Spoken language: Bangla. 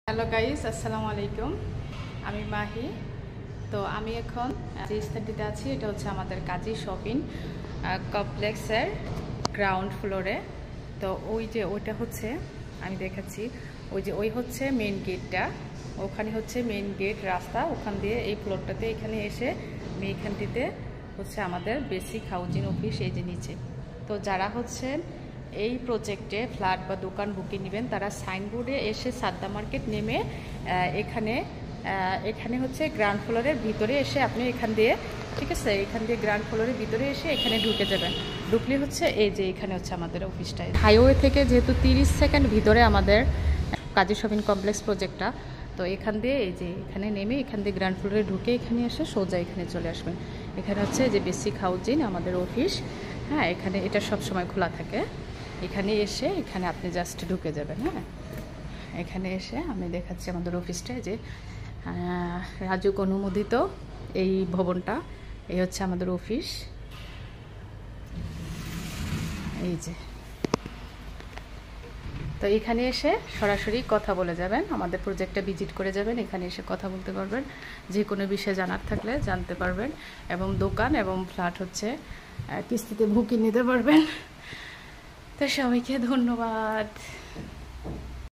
হ্যালো গাইস, আসসালামু আলাইকুম। আমি মাহি। তো আমি এখন যে স্থানটিতে আছি এটা হচ্ছে আমাদের কাজী শপিং কমপ্লেক্সের গ্রাউন্ড ফ্লোরে। তো ওই যে ওইটা হচ্ছে আমি দেখাচ্ছি, ওই হচ্ছে মেন গেটটা, ওখানে হচ্ছে মেন গেট রাস্তা, ওখান দিয়ে এই ফ্লোরটাতে এখানে এসে এইখানটিতে হচ্ছে আমাদের বেসিক হাউজিং অফিস, এই যে নিচে। তো যারা হচ্ছে এই প্রজেক্টে ফ্ল্যাট বা দোকান বুকিং নেবেন তারা সাইনবোর্ডে এসে সাদ্দা মার্কেট নেমে এখানে হচ্ছে গ্রাউন্ড ফ্লোরের ভিতরে এসে আপনি এখান দিয়ে, ঠিক আছে, এখান দিয়ে গ্রাউন্ড ফ্লোরের ভিতরে এসে এখানে ঢুকে যাবেন। ঢুকলে হচ্ছে এই যে এখানে হচ্ছে আমাদের অফিসটা। হাইওয়ে থেকে যেহেতু 30 সেকেন্ড ভিতরে আমাদের কাজী শপিং কমপ্লেক্স প্রজেক্টটা, তো এখান দিয়ে এই যে এখানে নেমে এখান দিয়ে গ্রাউন্ড ফ্লোরে ঢুকে এখানে এসে সোজা এখানে চলে আসবেন। এখানে হচ্ছে যে বেসিক হাউজিং আমাদের অফিস। হ্যাঁ, এখানে এটা সব সময় খোলা থাকে। এখানে এসে এখানে আপনি জাস্ট ঢুকে যাবেন। হ্যাঁ, এখানে এসে আমি দেখাচ্ছি আমাদের অফিসটায় যে রাজুক অনুমোদিত এই ভবনটা, এই হচ্ছে আমাদের অফিস। এই যে, তো এখানে এসে সরাসরি কথা বলে যাবেন, আমাদের প্রজেক্টটা ভিজিট করে যাবেন, এখানে এসে কথা বলতে পারবেন, যে কোনো বিষয়ে জানার থাকলে জানতে পারবেন, এবং দোকান এবং ফ্ল্যাট হচ্ছে কিস্তিতে বুকিং নিতে পারবেন। তো সবাইকে ধন্যবাদ।